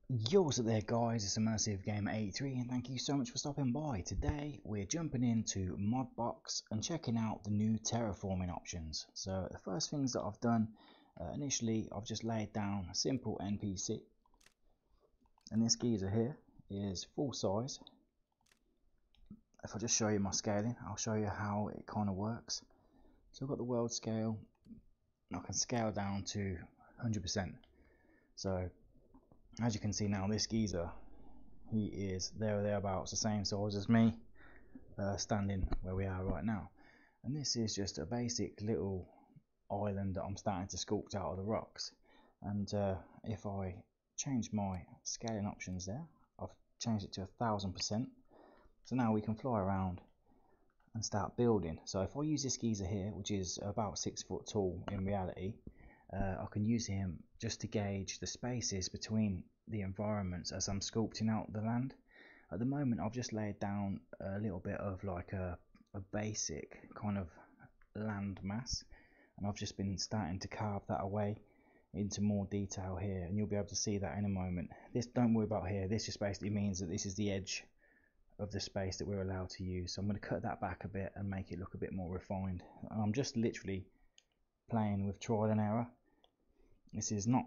Yo, what's up there guys, it's Immersive Gamer 83 and thank you so much for stopping by. Today we're jumping into Mudbox and checking out the new terraforming options. So the first things that I've done, initially I've just laid down a simple NPC. And this geezer here is full size. If I just show you my scaling, I'll show you how it kind of works. So I've got the world scale, I can scale down to 100%. So as you can see now, this geezer, he is there or thereabouts the same size as me, standing where we are right now. And this is just a basic little island that I'm starting to sculpt out of the rocks. And if I change my scaling options there, I've changed it to 1000%. So now we can fly around and start building. So if I use this geezer here, which is about 6 foot tall in reality, I can use him just to gauge the spaces between the environments as I'm sculpting out the land. At the moment I've just laid down a little bit of like a basic kind of land mass, and I've just been starting to carve that away into more detail here, and you'll be able to see that in a moment. This, don't worry about here, this just basically means that this is the edge of the space that we're allowed to use. So I'm going to cut that back a bit and make it look a bit more refined. And I'm just literally playing with trial and error. This is not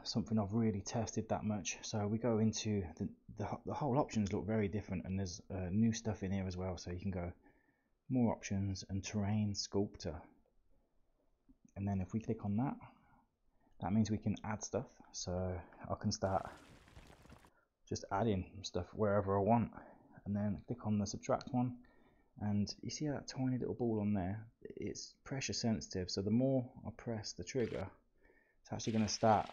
something I've really tested that much. So we go into the whole options look very different, and there's new stuff in here as well. So you can go more options and terrain sculptor, and then if we click on that, that means we can add stuff. So I can start just adding stuff wherever I want, and then click on the subtract one, and you see that tiny little ball on there, it's pressure sensitive, so the more I press the trigger, it's actually going to start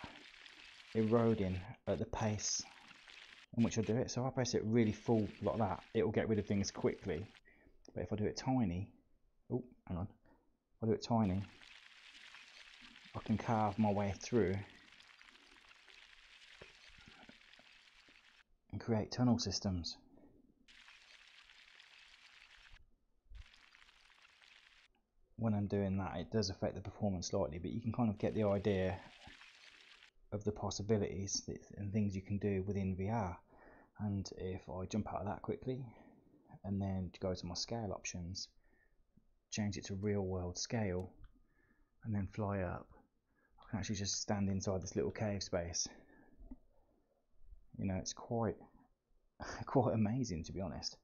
eroding at the pace in which I do it. So if I press it really full like that, it will get rid of things quickly. But if I do it tiny, oh hang on, if I do it tiny, I can carve my way through and create tunnel systems. When I'm doing that, it does affect the performance slightly, but you can kind of get the idea of the possibilities and things you can do within VR. And if I jump out of that quickly and then go to my scale options, change it to real world scale, and then fly up, I can actually just stand inside this little cave space. You know, it's quite amazing, to be honest.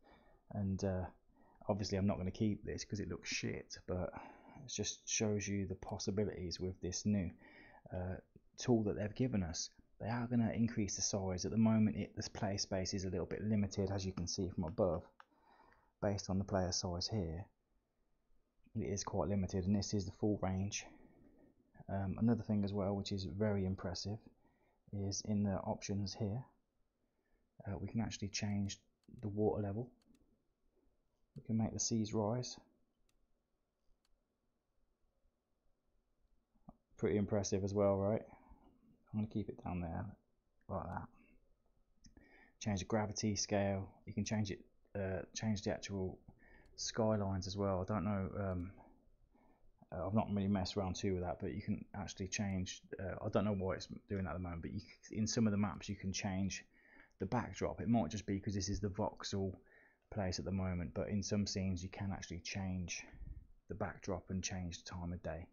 And obviously I'm not going to keep this because it looks shit, but it just shows you the possibilities with this new tool that they've given us. They are going to increase the size. At the moment this play space is a little bit limited, as you can see from above, based on the player size here. It is quite limited, and this is the full range. Another thing as well which is very impressive is in the options here, we can actually change the water level. We can make the seas rise. Pretty impressive as well, right? I'm going to keep it down there like that. Change the gravity scale. You can change it, change the actual skylines as well. I don't know, I've not really messed around too with that, but you can actually change, I don't know why it's doing that at the moment, but in some of the maps you can change the backdrop. It might just be because this is the voxel place at the moment, but in some scenes you can actually change the backdrop and change the time of day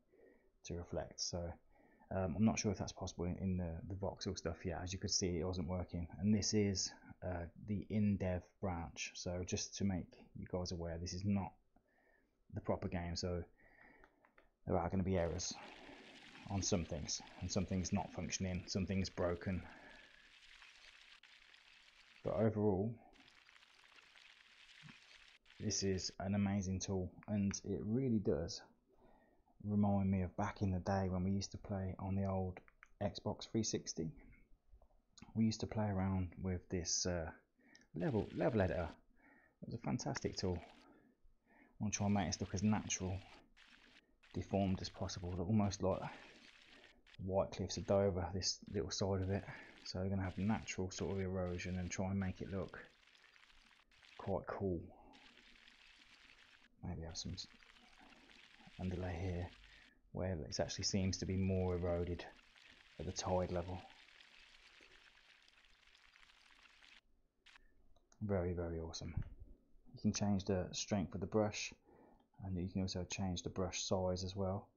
to reflect. So I'm not sure if that's possible in the voxel stuff yet. As you could see, it wasn't working, and this is the in-dev branch. So just to make you guys aware, this is not the proper game, so there are going to be errors on some things, and some things not functioning, some things broken. But overall, this is an amazing tool, and it really does remind me of back in the day when we used to play on the old Xbox 360. We used to play around with this level editor. It was a fantastic tool. I want to try and make this look as natural, deformed as possible, almost like White Cliffs of Dover, this little side of it. So we're going to have natural sort of erosion and try and make it look quite cool. Maybe have some underlay here where it actually seems to be more eroded at the tide level. Very, very awesome. You can change the strength of the brush, and you can also change the brush size as well,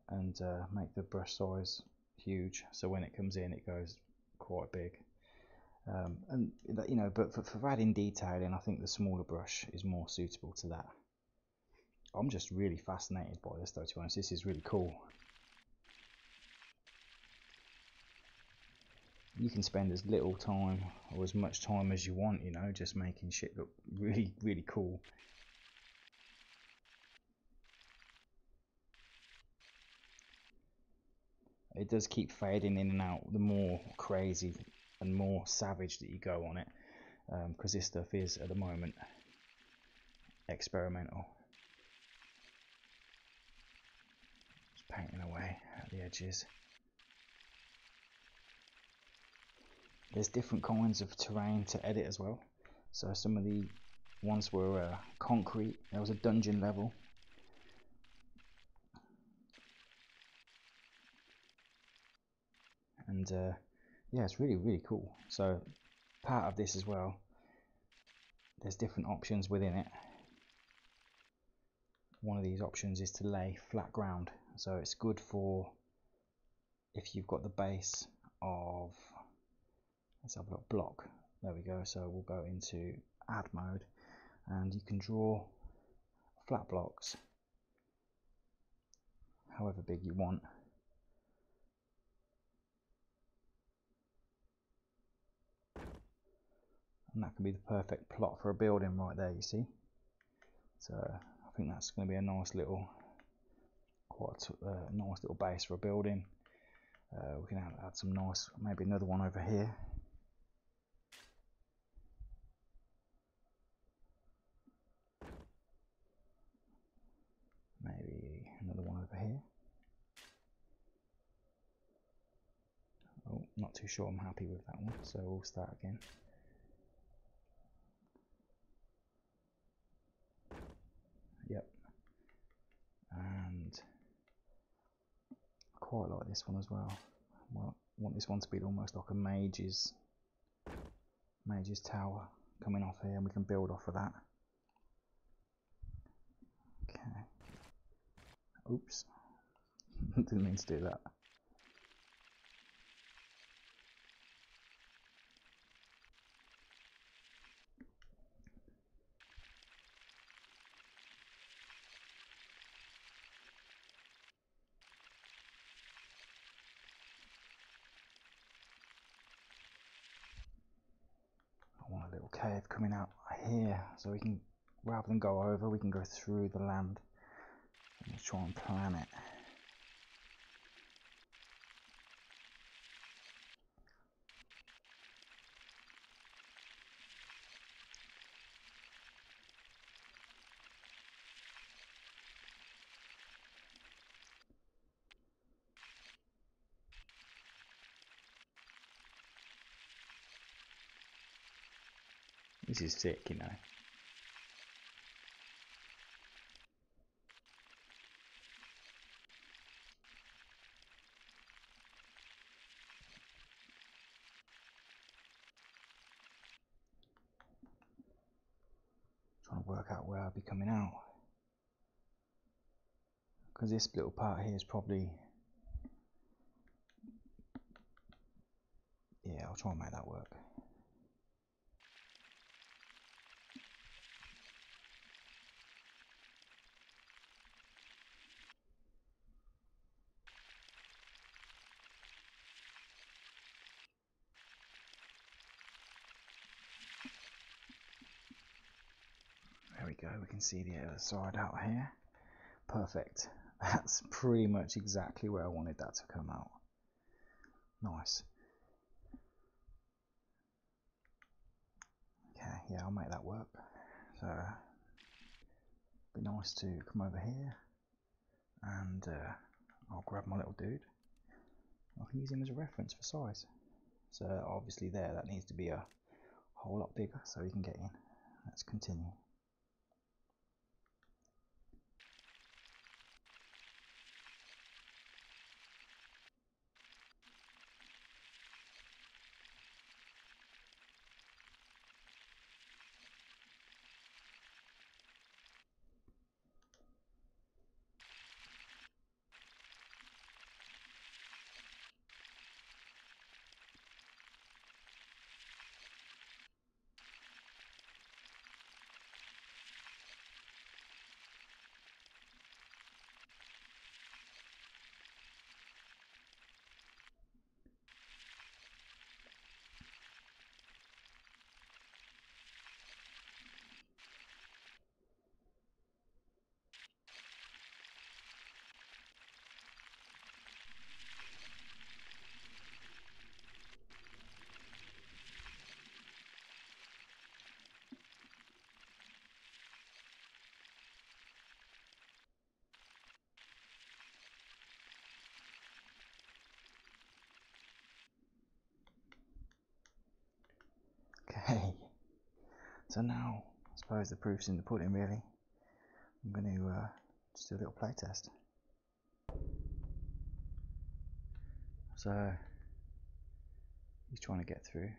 and make the brush size huge, so when it comes in it goes quite big. And you know, but for adding detailing, I think the smaller brush is more suitable to that. I'm just really fascinated by this though, to be honest. This is really cool. You can spend as little time or as much time as you want, you know, just making shit look really, really cool. It does keep fading in and out the more crazy and more savage that you go on it, because this stuff is at the moment experimental. Just painting away at the edges. There's different kinds of terrain to edit as well. So some of the ones were concrete. There was a dungeon level. And yeah, it's really, really cool. So part of this as well, there's different options within it. One of these options is to lay flat ground. So it's good for if you've got the base of, let's have a look, block. There we go. So we'll go into add mode, and you can draw flat blocks however big you want. And that can be the perfect plot for a building right there, you see. So I think that's going to be a nice little, quite nice little base for a building. We can add some nice, maybe another one over here. Maybe another one over here. Oh, not too sure I'm happy with that one, so we'll start again. Yep. And I quite like this one as well. Well, I want this one to be almost like a mage's tower coming off here, and we can build off of that. Okay. Oops. Didn't mean to do that. I want a little cave coming out here, so we can, rather than go over, we can go through the land. Let's try and plan it. This is sick, you know. Trying to work out where I'll be coming out, because this little part here is probably, yeah, I'll try and make that work. There we go, we can see the other side out here. Perfect. That's pretty much exactly where I wanted that to come out. Nice. Okay, yeah, I'll make that work. So, be nice to come over here, and I'll grab my little dude. I can use him as a reference for size. So obviously there, that needs to be a whole lot bigger so he can get in. Let's continue. So now, I suppose the proof's in the pudding really. I'm going to just do a little playtest. So, he's trying to get through.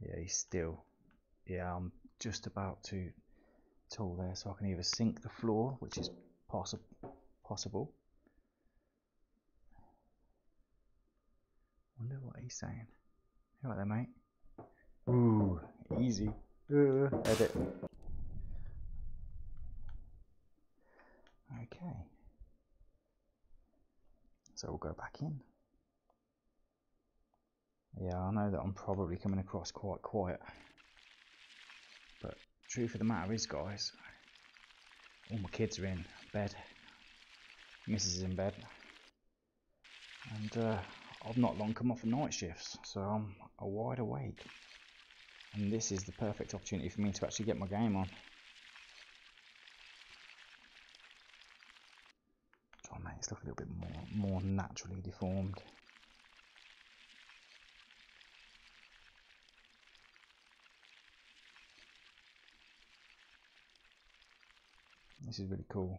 Yeah, he's still. Yeah, I'm just about to tool there, so I can either sink the floor, which is possible. Wonder what he's saying. You right there, mate? Ooh, easy. Edit. Okay. So we'll go back in. Yeah, I know that I'm probably coming across quite quiet. But truth of the matter is, guys, all my kids are in bed. Mrs. is in bed. And I've not long come off of night shifts, so I'm wide awake. And this is the perfect opportunity for me to actually get my game on. Try and make this look a little bit more naturally deformed. This is really cool.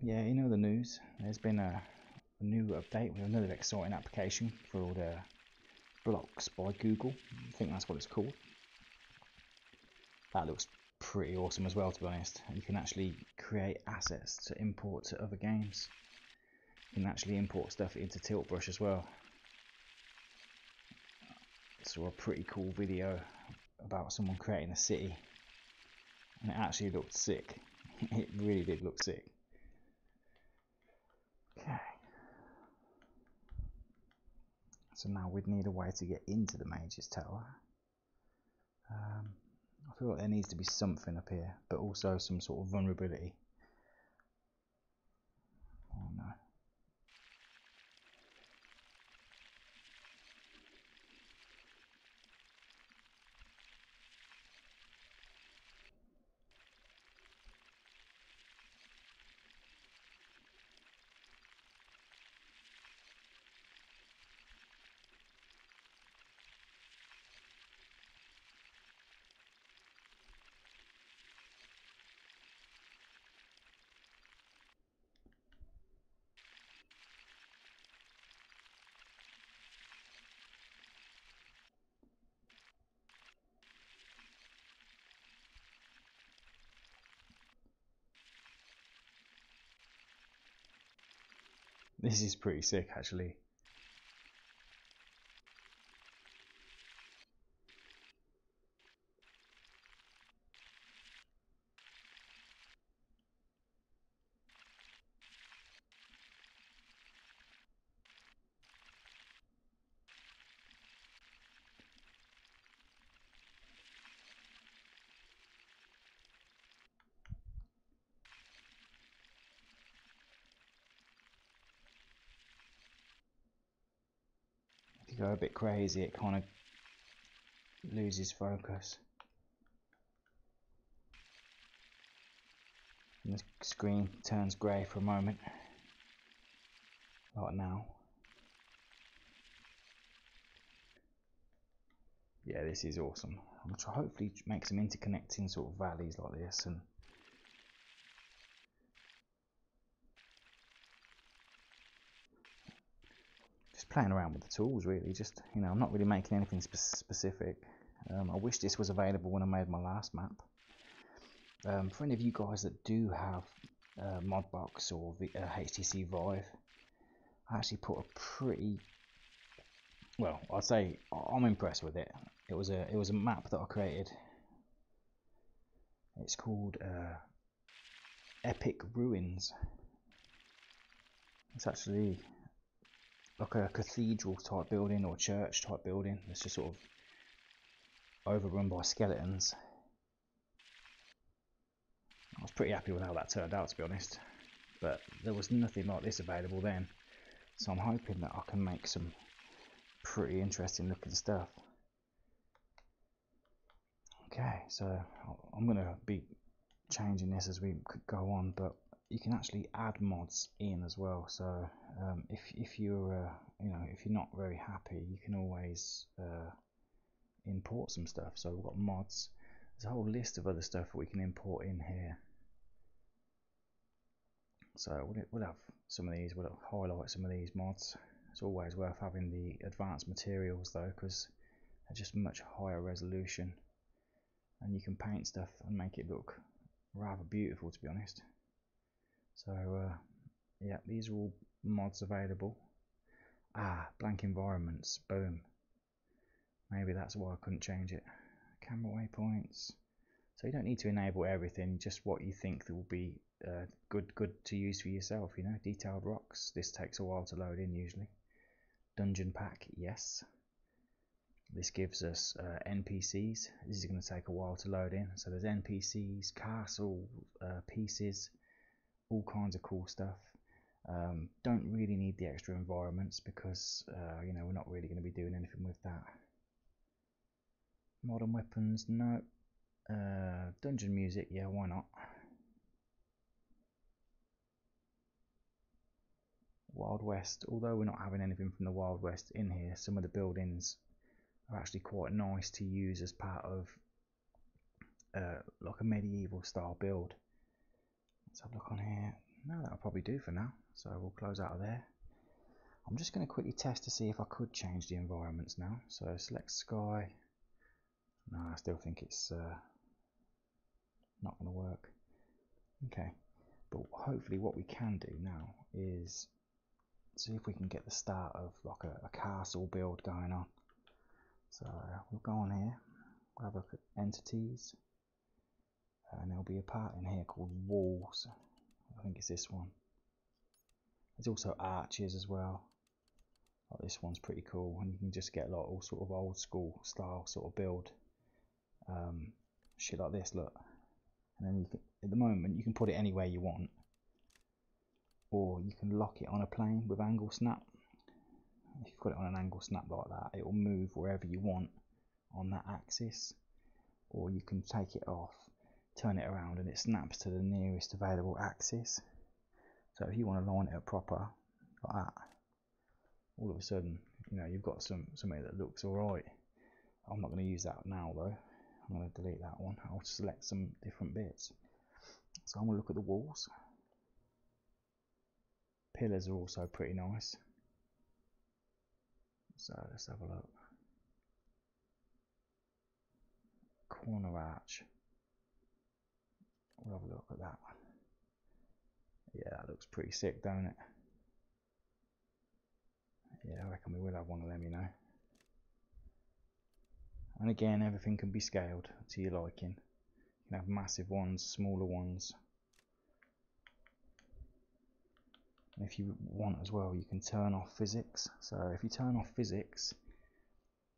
Yeah, you know the news. There's been a new update with another exciting application called Blocks by Google. I think that's what it's called. That looks pretty awesome as well, to be honest. You can actually create assets to import to other games. You can actually import stuff into Tiltbrush as well. I saw a pretty cool video about someone creating a city, and it actually looked sick. It really did look sick. Okay. So now we'd need a way to get into the Mage's Tower. I feel like there needs to be something up here, but also some sort of vulnerability. Oh no. This is pretty sick, actually. If you go a bit crazy, it kind of loses focus. And the screen turns grey for a moment. Like now. Yeah, this is awesome. I'm going to hopefully make some interconnecting sort of valleys like this, and just playing around with the tools really. Just, you know, I'm not really making anything specific. I wish this was available when I made my last map. For any of you guys that do have Modbox or HTC Vive, I actually put a pretty, well, I'd say I'm impressed with it. It was a map that I created. It's called Epic Ruins. It's actually like a cathedral type building or church type building that's just sort of overrun by skeletons. I was pretty happy with how that turned out, to be honest, but there was nothing like this available then, so I'm hoping that I can make some pretty interesting looking stuff. Okay, so I'm going to be changing this as we go on, but you can actually add mods in as well. So if you're you know, if you're not very happy, you can always import some stuff. So we've got mods. There's a whole list of other stuff that we can import in here. So we'll have some of these, we'll highlight some of these mods. It's always worth having the advanced materials though, because they're just much higher resolution, and you can paint stuff and make it look rather beautiful, to be honest. So yeah, these are all mods available. Blank environments, boom. Maybe that's why I couldn't change it. Camera waypoints. So you don't need to enable everything, just what you think that will be good to use for yourself, you know. Detailed rocks, this takes a while to load in usually. Dungeon pack, yes. This gives us NPCs. This is going to take a while to load in. So there's NPCs, castle pieces, all kinds of cool stuff. Don't really need the extra environments because you know, we're not really going to be doing anything with that. Modern weapons, no. Dungeon music, yeah, why not? Wild West, although we're not having anything from the Wild West in here, some of the buildings are actually quite nice to use as part of like a medieval style build. Let's have a look on here. No, that'll probably do for now, so we'll close out of there. I'm just going to quickly test to see if I could change the environments now. So select sky. No, I still think it's not going to work. Okay, but hopefully what we can do now is see if we can get the start of like a castle build going on. So we'll go on here, we'll have a look at entities, and there'll be a part in here called walls. I think it's this one. There's also arches as well. Like this one's pretty cool, and you can just get like all sort of old school style sort of build shit like this, look. And then you can, at the moment you can put it anywhere you want, or you can lock it on a plane with angle snap. If you put it on an angle snap like that, it will move wherever you want on that axis, or you can take it off, turn it around, and it snaps to the nearest available axis. So if you want to line it up proper like that, all of a sudden, you know, you've got something that looks alright. I'm not going to use that now though. I'm going to delete that one. I'll select some different bits. So I'm going to look at the walls. Pillars are also pretty nice. So let's have a look. Corner arch. We'll have a look at that. Yeah, that looks pretty sick, don't it? Yeah, I reckon we will have one of them, you know. And again, everything can be scaled to your liking. You can have massive ones, smaller ones. And if you want as well, you can turn off physics. So if you turn off physics,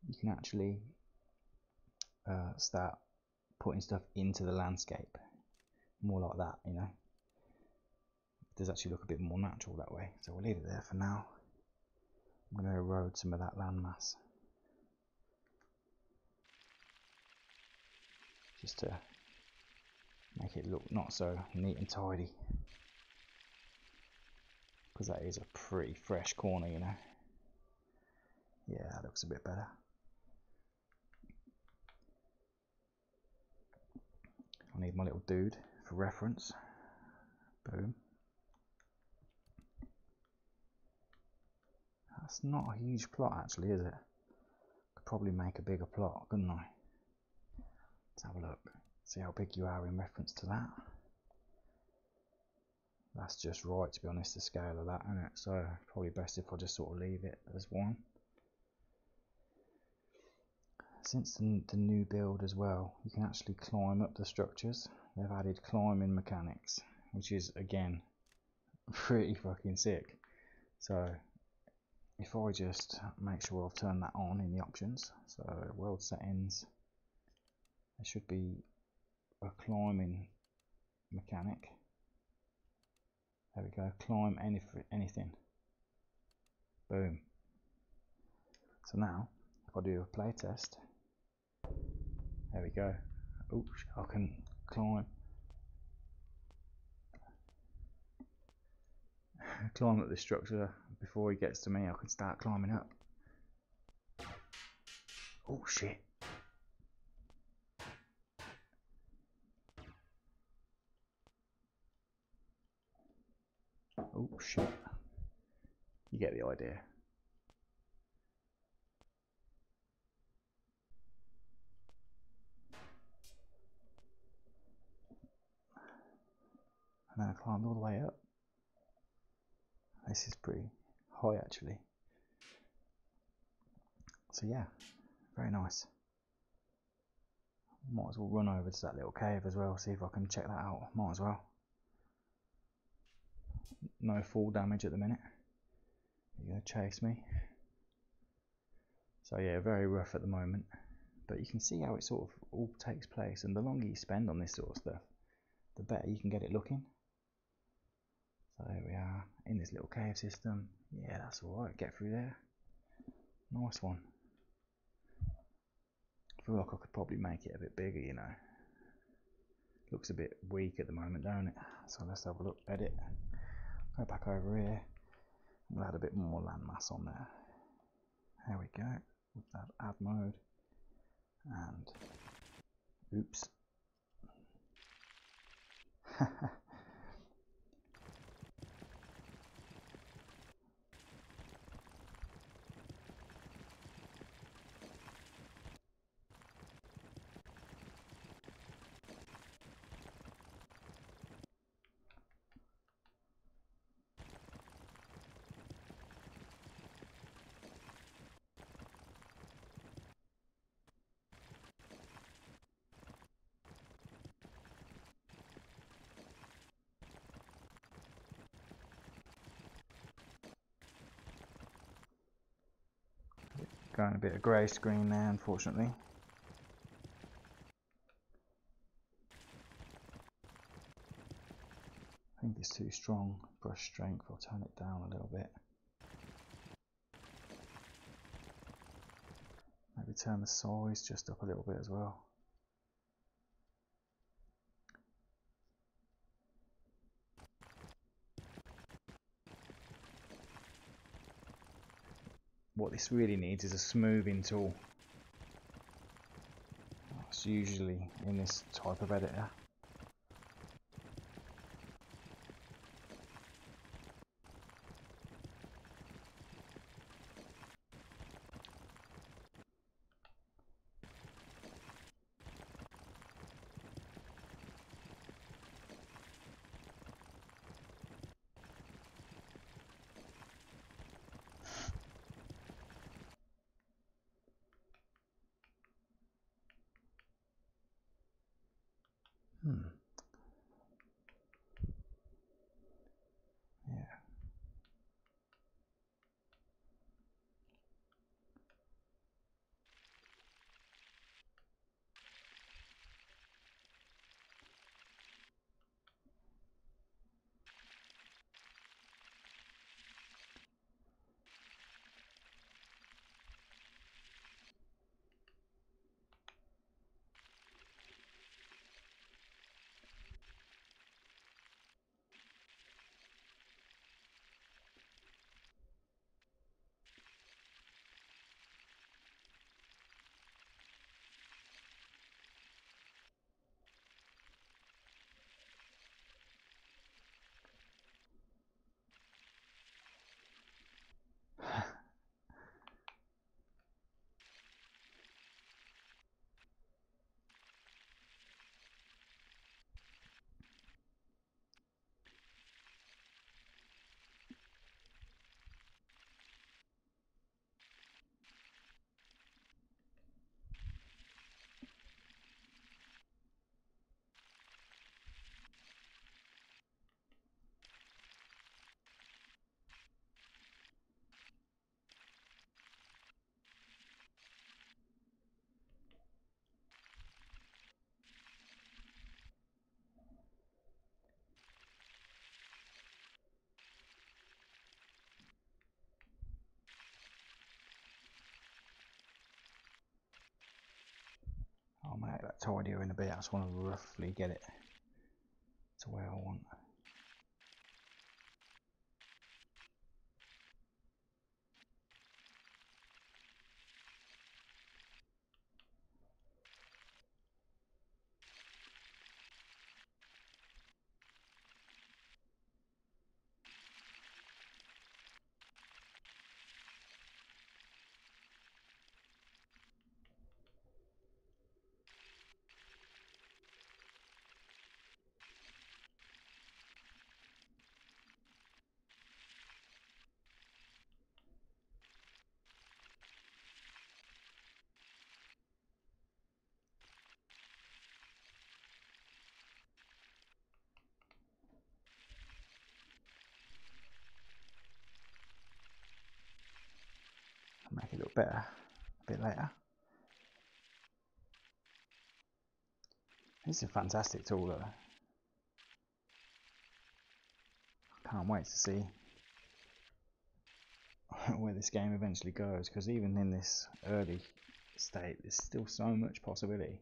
you can actually start putting stuff into the landscape. More like that, you know. It does actually look a bit more natural that way. So we'll leave it there for now. I'm going to erode some of that landmass, just to make it look not so neat and tidy, because that is a pretty fresh corner, you know. Yeah, that looks a bit better. I need my little dude for reference. Boom. That's not a huge plot actually, is it? Could probably make a bigger plot, couldn't I? Let's have a look. See how big you are in reference to that. That's just right, to be honest, the scale of that, isn't it? So probably best if I just sort of leave it as one. Since the new build as well, you can actually climb up the structures. They've added climbing mechanics, which is again pretty fucking sick. So if I just make sure I've turned that on in the options, so world settings, there should be a climbing mechanic. There we go, climb anything. Boom. So now if I do a playtest, there we go. Oops, I can climb up this structure. Before he gets to me, I can start climbing up. Oh shit, Oh shit. You get the idea. And then I climbed all the way up. This is pretty high actually. So yeah, very nice. Might as well run over to that little cave as well, see if I can check that out. Might as well. No fall damage at the minute. You're going to chase me. So yeah, very rough at the moment. But you can see how it sort of all takes place, and the longer you spend on this sort of stuff, the better you can get it looking. So there we are, in this little cave system. Yeah, that's alright, get through there. Nice one. I feel like I could probably make it a bit bigger, you know. Looks a bit weak at the moment, don't it? So let's have a look, edit. Go back over here. We'll add a bit more landmass on there. There we go. With that add mode. And oops. Going a bit of grey screen there, unfortunately. I think it's too strong. Brush strength, I'll turn it down a little bit. Maybe turn the size just up a little bit as well. What this really needs is a smoothing tool. That's usually in this type of editor. Yeah. I'll make that tidier in a bit. I just want to roughly get it to where I want. look better a bit later. This is a fantastic tool though. I can't wait to see where this game eventually goes, because even in this early state there's still so much possibility.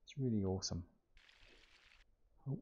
It's really awesome. Oh.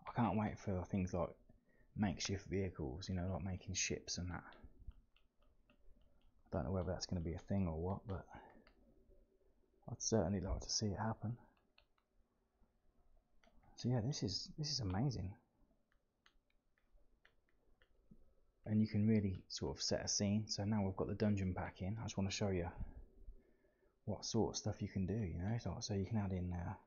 I can't wait for things like makeshift vehicles, you know, like making ships and that. I don't know whether that's going to be a thing or what, but I'd certainly like to see it happen. So yeah, this is amazing, and you can really sort of set a scene. So now we've got the dungeon pack in. I just want to show you what sort of stuff you can do. You know, so you can add in a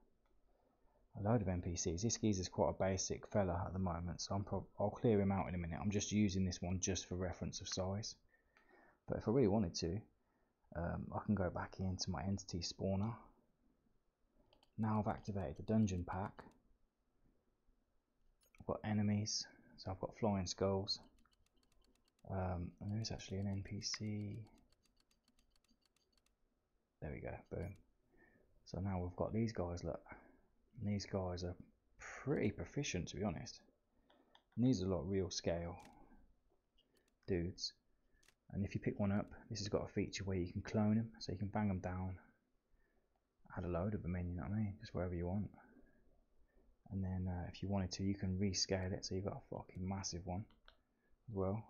load of NPCs. This geezer's quite a basic fella at the moment, so I'll clear him out in a minute. I'm just using this one just for reference of size. But if I really wanted to, I can go back into my entity spawner. Now I've activated the dungeon pack. I've got enemies, so I've got flying skulls. And there's actually an NPC. There we go, boom. So now we've got these guys, look. And these guys are pretty proficient, to be honest. And these are a lot of real scale dudes. And if you pick one up, this has got a feature where you can clone them, so you can bang them down, add a load of them in, you know what I mean, just wherever you want. And then if you wanted to, you can rescale it, so you've got a fucking massive one as well.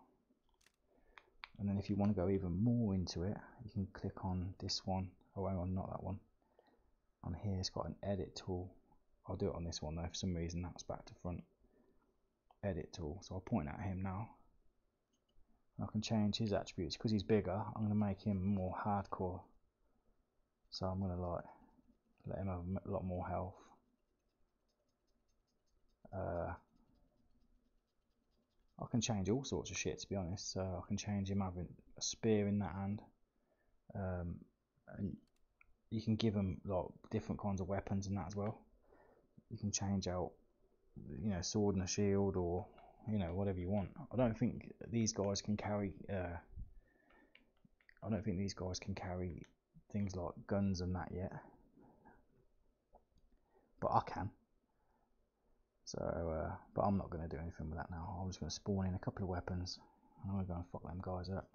And then if you want to go even more into it, you can click on this one. Oh, hang on, not that one. On here, it's got an edit tool. I'll do it on this one though. For some reason, that's back to front. Edit tool. So I'll point at him now. I can change his attributes because he's bigger. I'm going to make him more hardcore. So I'm going to like let him have a lot more health. I can change all sorts of shit, to be honest. So I can change him having a spear in that hand. And you can give them like different kinds of weapons and that as well. You can change out, you know, sword and a shield, or you know, whatever you want. I don't think these guys can carry. I don't think these guys can carry things like guns and that yet, but I can. So, but I'm not going to do anything with that now. I'm just going to spawn in a couple of weapons. I'm going to go and fuck them guys up.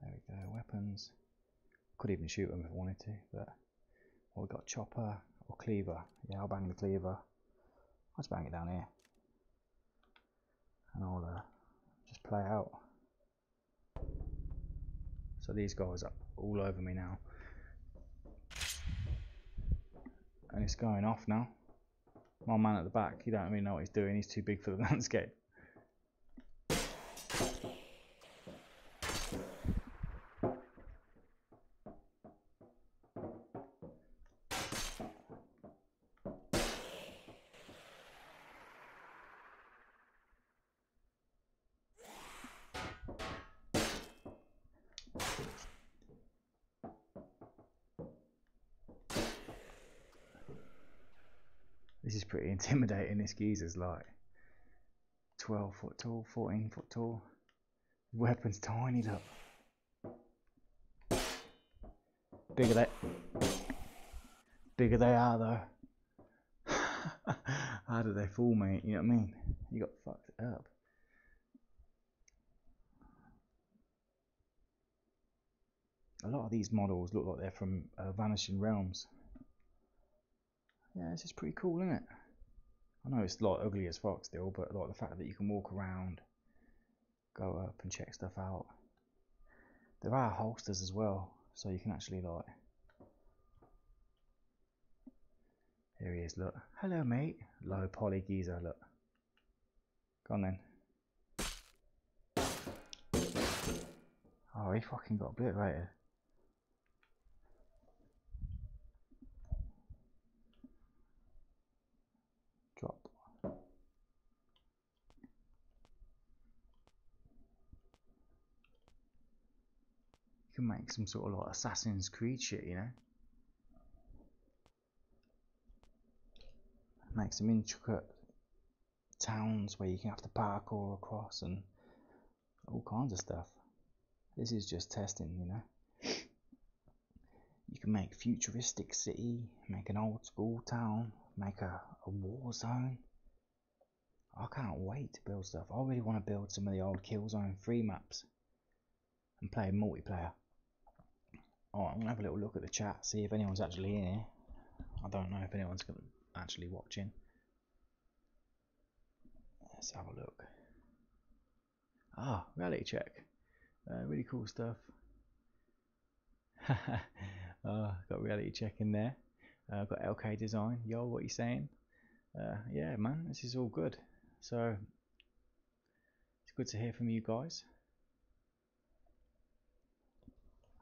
There we go, weapons. Could even shoot them if I wanted to, but we've got chopper or cleaver. Yeah, I'll bang the cleaver. I'll just bang it down here, and I'll just play out. So these guys are all over me now, and it's going off now. My man at the back, you don't really know what he's doing. He's too big for the landscape. This is pretty intimidating. This geezer's like 12 foot tall, 14 foot tall. The weapon's tiny, look. Bigger they are though. How did they fall, mate? You know what I mean? You got fucked up. A lot of these models look like they're from Vanishing Realms. Yeah, this is pretty cool, isn't it? I know it's like ugly as fuck still, but like the fact that you can walk around, go up and check stuff out. There are holsters as well, so you can actually like. Here he is, look. Hello, mate. Low poly geezer, look. Go on then. Oh, he fucking got obliterated. Dropped. You can make some sort of like Assassin's Creed shit, you know? Make some intricate towns where you can have to parkour across and all kinds of stuff. This is just testing, you know. You can make futuristic city, make an old school town, make a war zone. I can't wait to build stuff. I really want to build some of the old Killzone 3 maps and play multiplayer. Alright, I'm going to have a little look at the chat, see if anyone's actually in here. I don't know if anyone's actually watching. Let's have a look. Ah, reality check. Really cool stuff. Got reality check in there. Got LK design. Yo, what are you saying? Yeah, man, this is all good. So it's good to hear from you guys.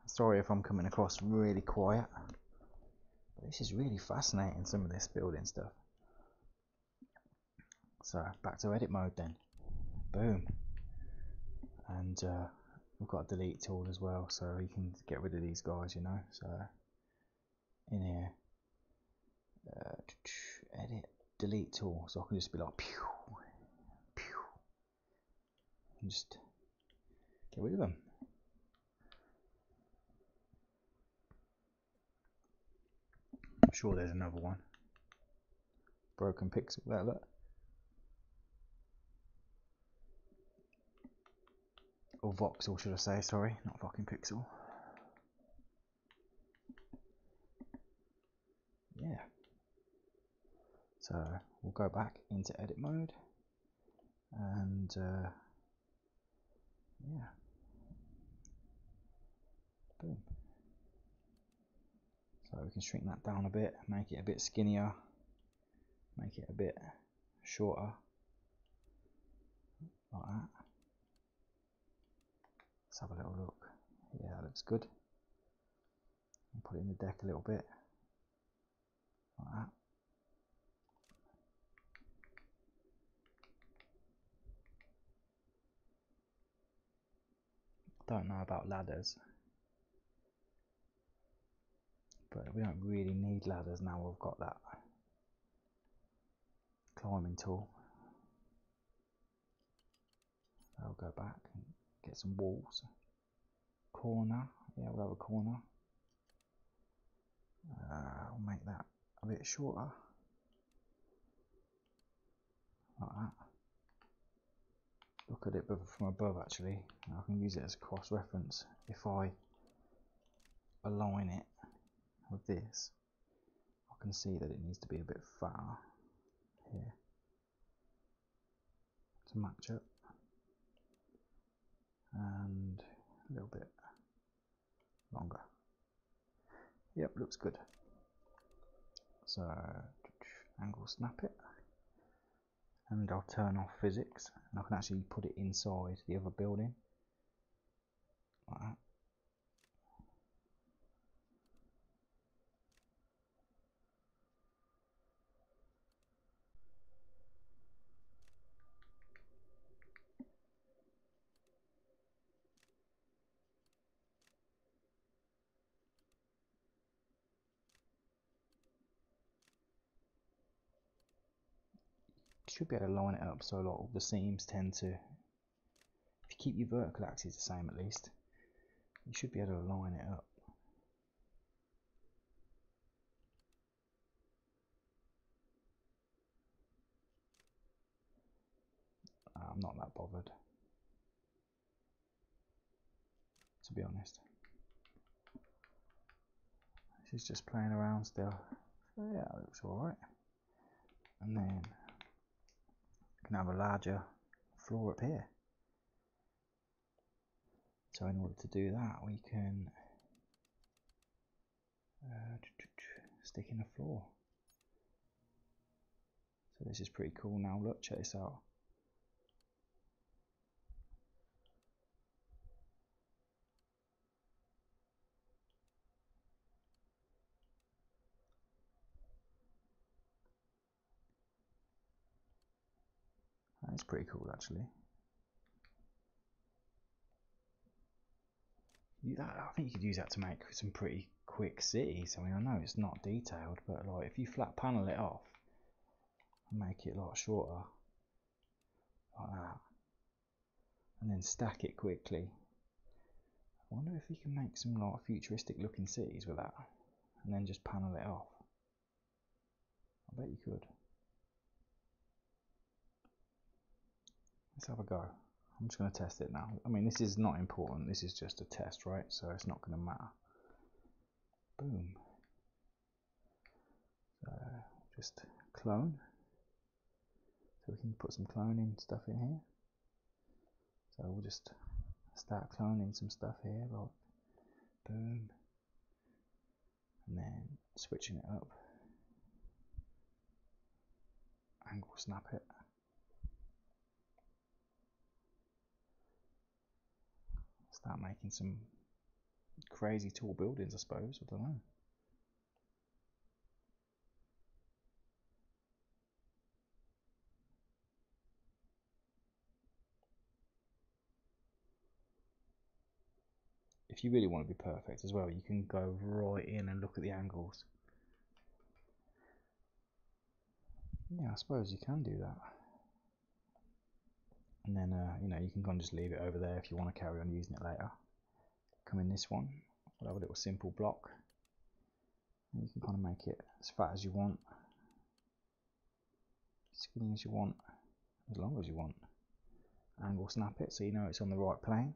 Sorry if I'm coming across really quiet, but this is really fascinating, some of this building stuff. So back to edit mode then. Boom. And we've got a delete tool as well, so you can get rid of these guys, you know. So in here, edit delete tool, so I can just be like pew pew and just get rid of them. I'm sure there's another one. Broken pixel there, look. Or voxel, should I say, sorry, not fucking pixel. Yeah. So we'll go back into edit mode and yeah. Boom. So we can shrink that down a bit, make it a bit skinnier, make it a bit shorter, like that. Let's have a little look. Yeah, that looks good. I'll put it in the deck a little bit, like that. Don't know about ladders, but we don't really need ladders now we've got that climbing tool. I'll go back and get some walls. Corner, yeah, we'll have a corner. I'll make that a bit shorter, like that. Look at it from above actually. I can use it as cross reference. If I align it with this, I can see that it needs to be a bit fatter here to match up, and a little bit longer. Yep, looks good. So angle snap it, and I'll turn off physics, and I can actually put it inside the other building like that. Should be able to line it up so a lot of the seams tend to, if you keep your vertical axis the same at least, you should be able to line it up. I'm not that bothered, to be honest. This is just playing around still. So yeah, it looks alright. And then we can have a larger floor up here. So in order to do that, we can stick in a floor. So this is pretty cool now. Look, check this out. That's pretty cool, actually. I think you could use that to make some pretty quick cities. I mean, I know it's not detailed, but like if you flat panel it off and make it a lot shorter, like that, and then stack it quickly. I wonder if you can make some like futuristic looking cities with that, and then just panel it off. I bet you could. Let's have a go. I'm just going to test it now. I mean, this is not important. This is just a test, right? So it's not going to matter. Boom. So just clone. So we can put some cloning stuff in here. So we'll just start cloning some stuff here, like boom. And then switching it up. Angle snap it. Start making some crazy tall buildings, I suppose. I don't know. If you really want to be perfect as well, you can go right in and look at the angles. Yeah, I suppose you can do that. And then, you know, you can kind of just leave it over there if you want to carry on using it later. Come in this one, we'll have a little simple block. And you can kind of make it as fat as you want, skinny as you want, as long as you want. Angle snap it so you know it's on the right plane.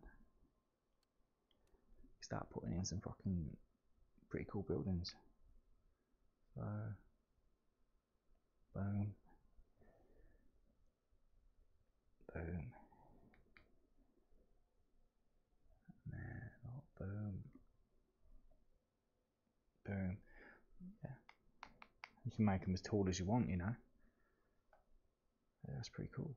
Start putting in some fucking pretty cool buildings. So, boom. Boom. And then, oh, boom. Boom. Yeah. You can make them as tall as you want, you know. Yeah, that's pretty cool.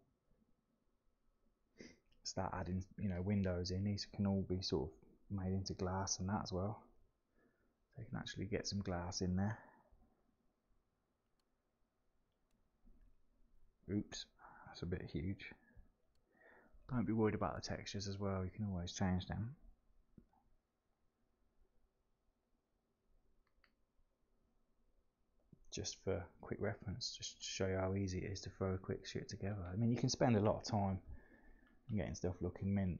Start adding, you know, windows in. These can all be sort of made into glass and that as well. So you can actually get some glass in there. Oops, that's a bit huge. Don't be worried about the textures as well, you can always change them. Just for quick reference, just to show you how easy it is to throw a quick shit together. I mean, you can spend a lot of time getting stuff looking mint,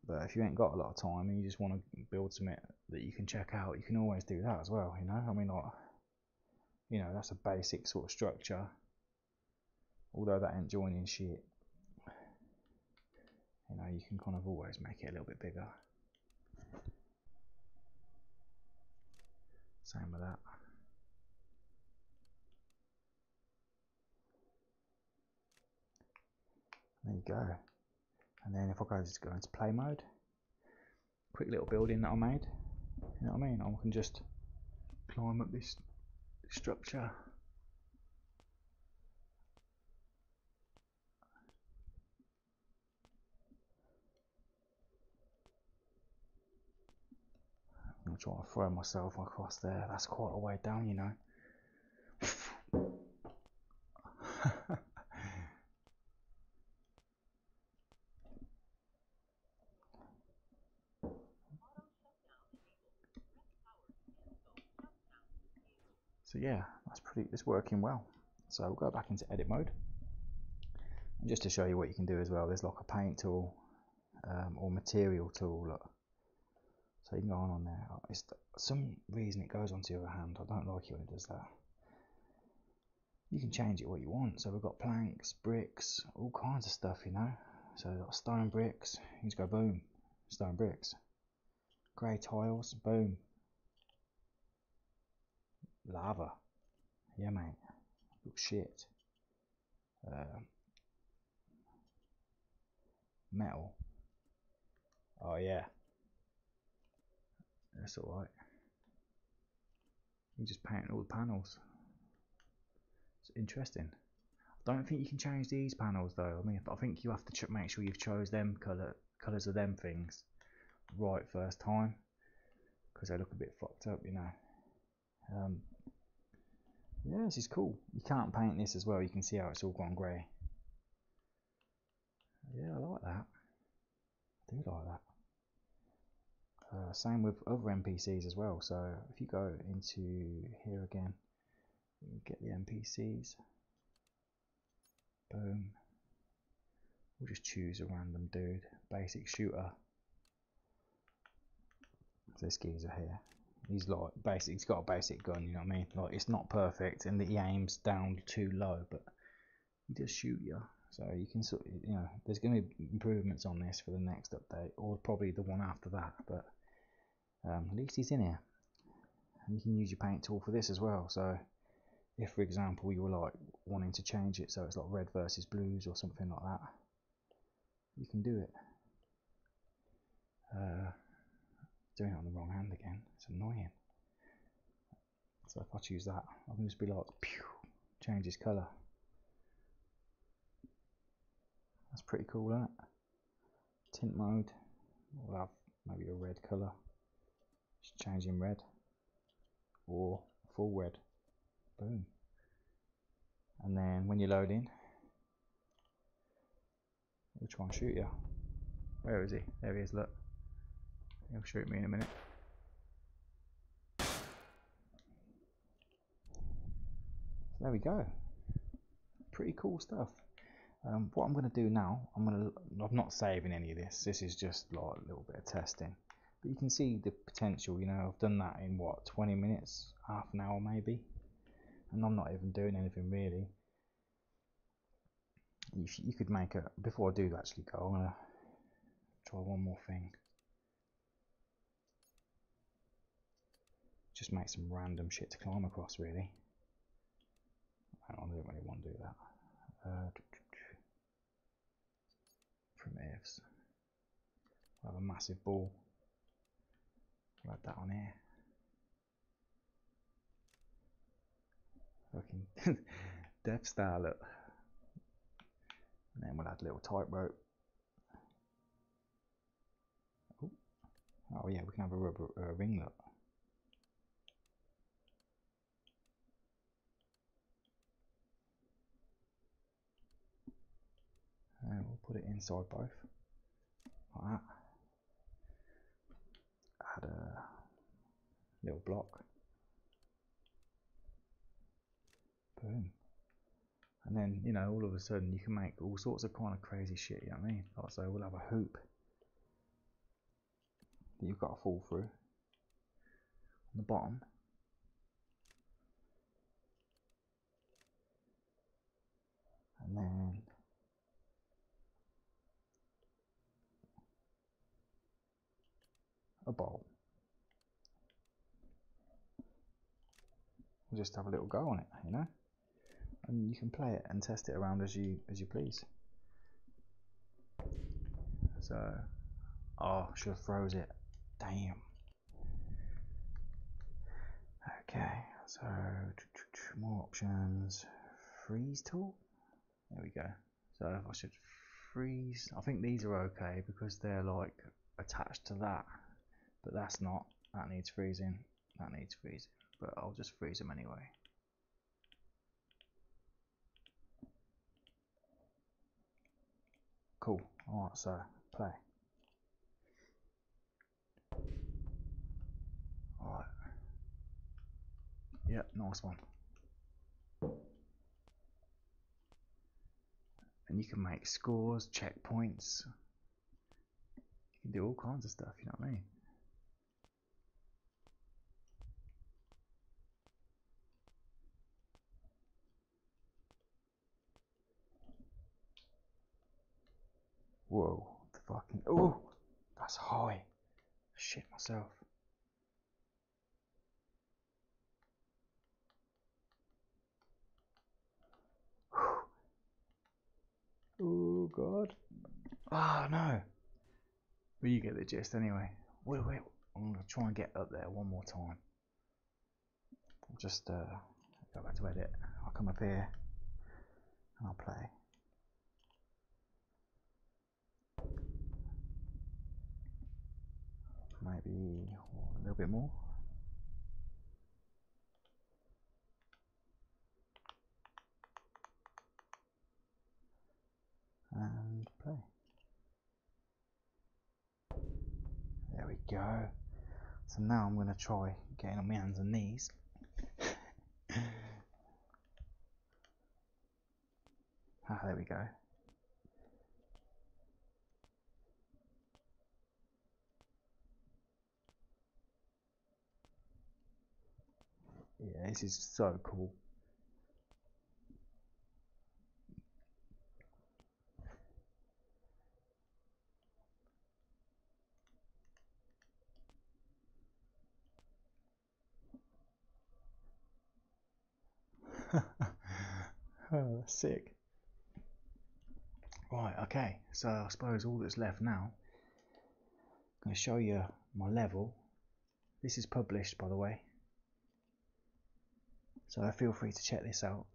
but if you ain't got a lot of time and you just want to build something that you can check out, you can always do that as well, you know. I mean, like, you know, that's a basic sort of structure, although that ain't joining shit. You know, you can kind of always make it a little bit bigger. Same with that. There you go. And then if I just go into play mode, quick little building that I made, you know what I mean? I can just climb up this structure. I'm trying to throw myself across there. That's quite a way down, you know. So yeah, it's working well. So we'll go back into edit mode. And just to show you what you can do as well, there's like a paint tool or material tool. Look. So you can go on there. For some reason it goes onto your hand. I don't like it when it does that. You can change it what you want. So we've got planks, bricks, all kinds of stuff, you know. So we've got stone bricks, you just go boom, stone bricks. Grey tiles, boom. Lava, yeah mate, looks shit. Metal, oh yeah, that's alright. You just paint all the panels. It's interesting. I don't think you can change these panels though. I mean, I think you have to make sure you've chose them colours of them things right first time, because they look a bit fucked up, you know. Yeah, this is cool. You can't paint this as well. You can see how it's all gone grey. Yeah, I like that. I do like that. Same with other NPCs as well. So if you go into here again, you get the NPCs. Boom. We'll just choose a random dude. Basic shooter. This geezer here. He's like basic. He's got a basic gun. You know what I mean? Like, it's not perfect, and he aims down too low, but he does shoot you. So you can sort of, you know, there's going to be improvements on this for the next update, or probably the one after that. But at least he's in here, and you can use your paint tool for this as well. So if, for example, you were like wanting to change it so it's like red versus blues or something like that, you can do it. Doing it on the wrong hand again, it's annoying. So if I choose that, I can just be like, pew, change his colour. That's pretty cool, isn't it? Tint mode, we'll have maybe a red colour, just change in red, or full red, boom. And then when you load in, which one shoot you? Where is he? There he is, look. He'll shoot me in a minute. So there we go. Pretty cool stuff. What I'm going to do now, I'm not saving any of this. This is just like a little bit of testing. But you can see the potential, you know. I've done that in what, 20 minutes, half an hour maybe. And I'm not even doing anything really. You could make a, before I do actually go, I'm going to try one more thing. Just make some random shit to climb across, really. I don't really want to do that. Primitives. We'll have a massive ball. We'll add that on here. Fucking Death Star, look. And then we'll add a little tightrope. Oh yeah, we can have a rubber ring, look. And we'll put it inside both, like that. Add a little block. Boom. And then, you know, all of a sudden you can make all sorts of kind of crazy shit, you know what I mean? Like, so we'll have a hoop that you've got to fall through on the bottom. And then a bowl. We'll just have a little go on it, you know? And you can play it and test it around as you please. So, oh, should have froze it. Damn. Okay, so more options. Freeze tool. There we go. So if I should freeze, I think these are okay because they're like attached to that, but that's not. That needs freezing. That needs freezing. But I'll just freeze them anyway. Cool. Alright, so play. Alright. Yep, nice one. And you can make scores, checkpoints. You can do all kinds of stuff, you know what I mean? fucking... Oh! That's high. Shit myself. Oh god. Ah, no. But you get the gist anyway. Wait. I'm going to try and get up there one more time. I'll just go back to edit. I'll come up here and I'll play. Maybe a little bit more. And play. There we go. So now I'm going to try getting on my hands and knees. There we go. Yeah, this is so cool. Oh, that's sick. Right, okay, so I suppose all that's left now, I'm going to show you my level. This is published, by the way, so feel free to check this out.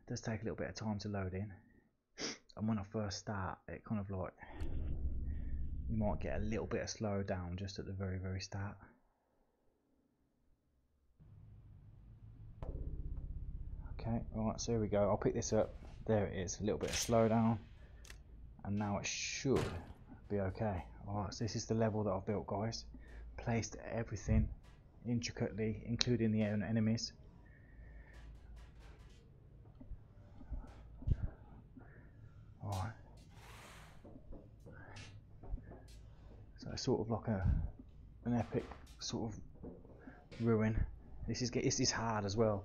It does take a little bit of time to load in, and when I first start, it kind of like, you might get a little bit of slowdown just at the very start. Okay, alright, so here we go. I'll pick this up. There it is, a little bit of slowdown, and now it should be okay. Alright, so this is the level that I've built, guys. Placed everything intricately, including the enemies. Alright. So it's sort of like an epic sort of ruin. This is hard as well.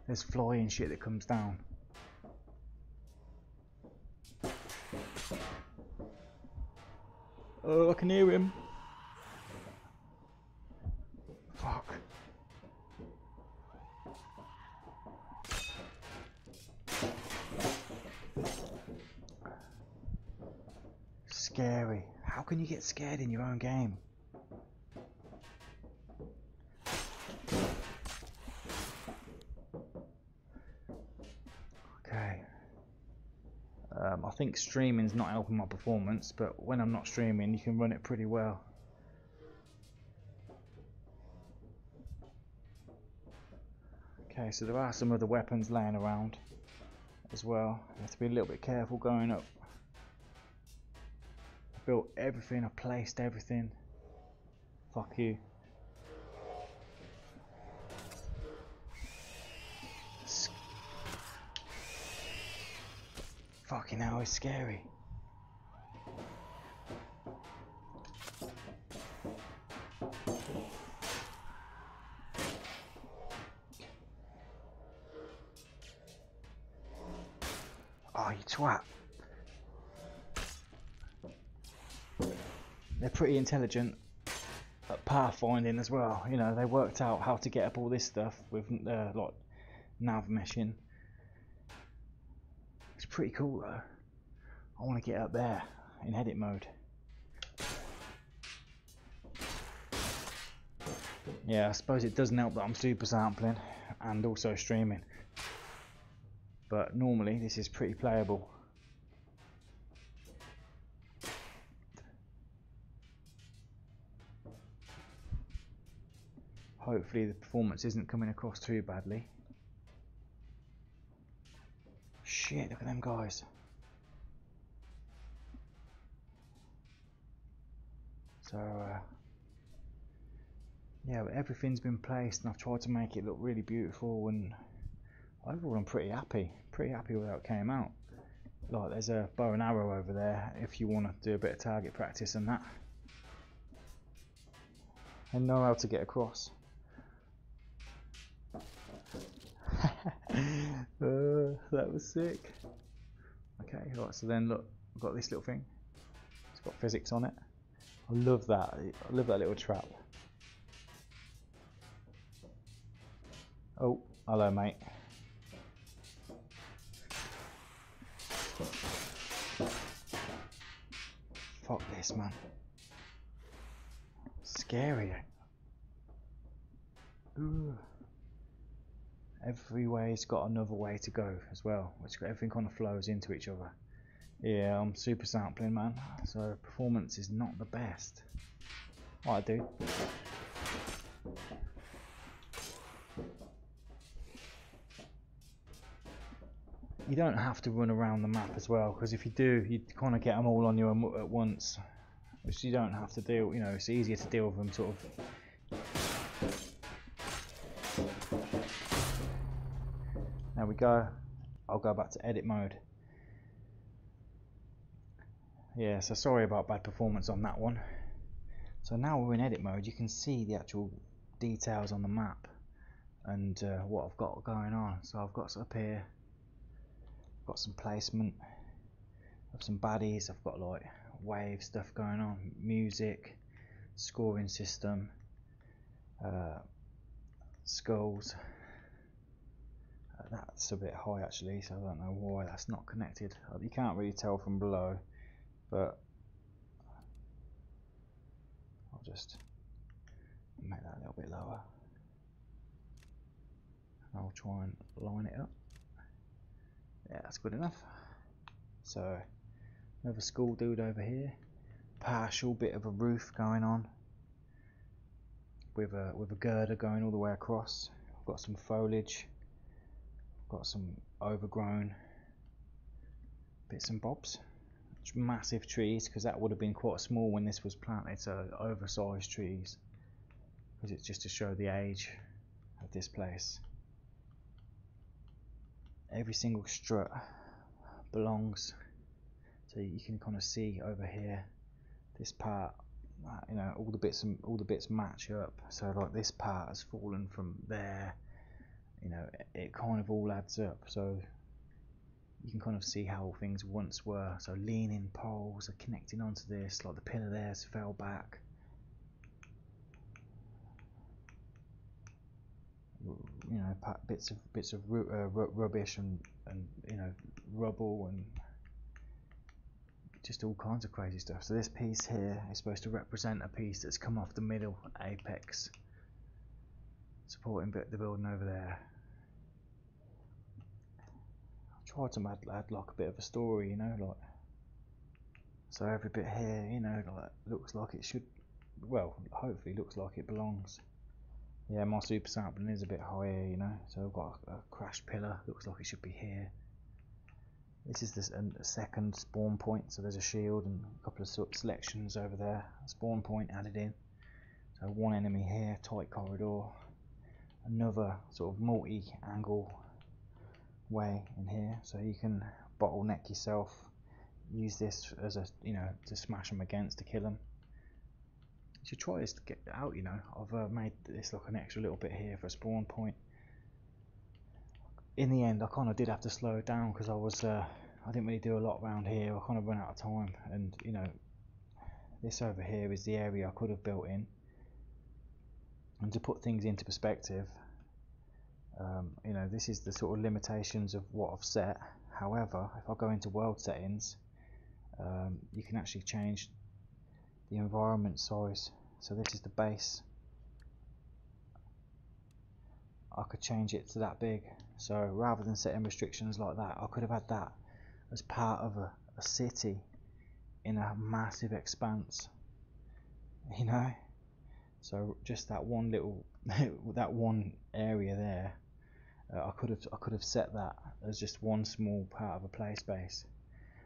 There's flying shit that comes down. Oh, I can hear him. Fuck. Scary. How can you get scared in your own game? Okay. I think streaming's not helping my performance, but when I'm not streaming, you can run it pretty well. Okay, so there are some other weapons laying around as well. You have to be a little bit careful going up. I built everything, I placed everything. Fuck you. Fucking hell, it's scary. Oh, you twat. They're pretty intelligent at pathfinding as well. You know, they worked out how to get up all this stuff with like nav meshing. It's pretty cool though. I want to get up there in edit mode. Yeah, I suppose it doesn't help that I'm super sampling and also streaming. But normally this is pretty playable. Hopefully the performance isn't coming across too badly. Shit, look at them guys. So yeah, everything's been placed and I've tried to make it look really beautiful, and overall I'm pretty happy with how it came out. Like, there's a bow and arrow over there if you want to do a bit of target practice and that, and know how to get across. That was sick. Okay, right, so then look, I've got this little thing. It's got physics on it. I love that. I love that little trap. Oh, hello, mate. Fuck this, man. Scary. Ooh. Every way's got another way to go as well, which everything kind of flows into each other. Yeah, I'm super sampling, man, so performance is not the best. What I do. You don't have to run around the map as well, because if you do, you kind of get them all on you at once, which you don't have to deal. You know, it's easier to deal with them sort of. There we go. I'll go back to edit mode. Yeah, so sorry about bad performance on that one. So now we're in edit mode, you can see the actual details on the map and what I've got going on. So I've got up here, I've got some placement of some baddies, I've got like wave stuff going on, music, scoring system, skulls. That's a bit high actually, so I don't know why that's not connected. You can't really tell from below, but I'll just make that a little bit lower. I'll try and line it up. Yeah, that's good enough. So another school dude over here, partial bit of a roof going on with a girder going all the way across. I've got some foliage, got some overgrown bits and bobs. Massive trees, because that would have been quite small when this was planted, so oversized trees, because it's just to show the age of this place. Every single strut belongs, so you can kind of see over here this part, you know, all the bits match up. So like this part has fallen from there, you know, it kind of all adds up, so you can kind of see how things once were. So leaning poles are connecting onto this, like the pillar there's fell back. You know, bits of rubbish and you know, rubble and just all kinds of crazy stuff. So this piece here is supposed to represent a piece that's come off the middle apex, supporting the building over there. Tried to add like a bit of a story, you know, like, so every bit here, you know, like looks like it should, well, hopefully looks like it belongs. Yeah, my super sampling is a bit higher, you know, so I've got a crashed pillar, looks like it should be here. This is a second spawn point, so there's a shield and a couple of selections over there. A spawn point added in, so one enemy here, tight corridor, another sort of multi-angle way in here, so you can bottleneck yourself, use this as a, you know, to smash them against, to kill them. You should try this to get out, you know. I've made this look an extra little bit here for a spawn point. In the end I kind of did have to slow it down, because I didn't really do a lot around here. I kind of run out of time, and you know, this over here is the area I could have built in. And to put things into perspective, you know, this is the sort of limitations of what I've set. However, if I go into world settings, you can actually change the environment size. So this is the base. I could change it to that big. So rather than setting restrictions like that, I could have had that as part of a city in a massive expanse, you know. So just that one little that one area there, I could have set that as just one small part of a play space.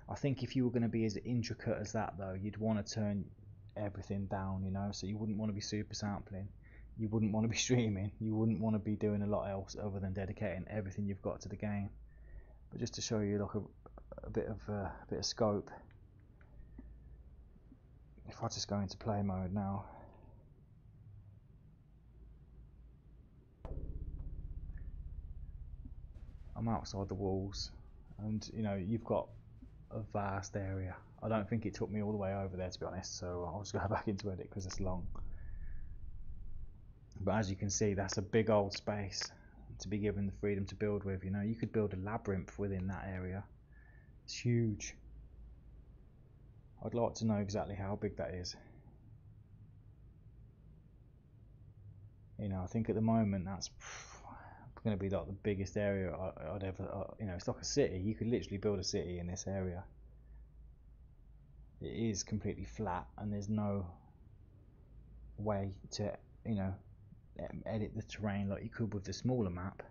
I think if you were going to be as intricate as that though, you'd want to turn everything down, you know, so you wouldn't want to be super sampling, you wouldn't want to be streaming, you wouldn't want to be doing a lot else other than dedicating everything you've got to the game. But just to show you like a bit of scope, if I just go into play mode now, I'm outside the walls, and you know, you've got a vast area. I don't think it took me all the way over there, to be honest, so I'll just go back into edit because it's long. But as you can see, that's a big old space to be given the freedom to build with. You know, you could build a labyrinth within that area. It's huge. I'd like to know exactly how big that is. You know, I think at the moment that's going to be like the biggest area I'd ever, you know, it's like a city. You could literally build a city in this area. It is completely flat and there's no way to, you know, edit the terrain like you could with the smaller map.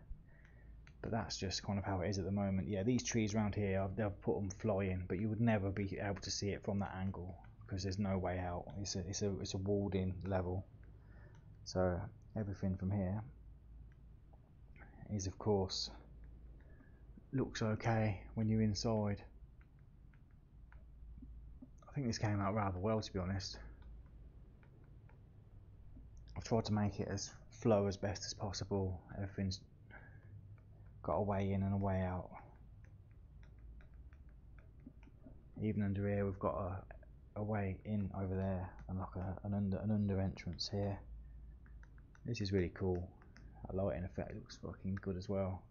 But that's just kind of how it is at the moment. Yeah, these trees around here, I've put them flying, but you would never be able to see it from that angle because there's no way out. It's a walled in level. So everything from here is, of course, looks okay when you're inside. I think this came out rather well, to be honest. I've tried to make it as flow as best as possible. Everything's got a way in and a way out. Even under here we've got a way in over there and like an under entrance here. This is really cool. That lighting effect looks fucking good as well.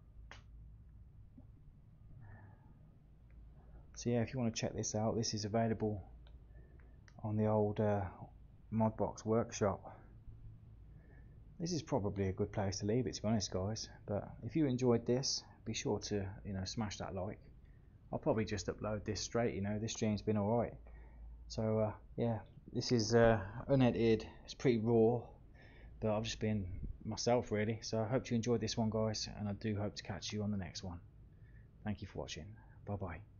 So yeah, if you want to check this out, this is available on the old Modbox workshop. This is probably a good place to leave it, to be honest, guys. But if you enjoyed this, be sure to, you know, smash that like. I'll probably just upload this straight, you know, this stream's been alright. So yeah, this is unedited, it's pretty raw, but I've just been myself really. So I hope you enjoyed this one, guys, and I do hope to catch you on the next one. Thank you for watching. Bye bye.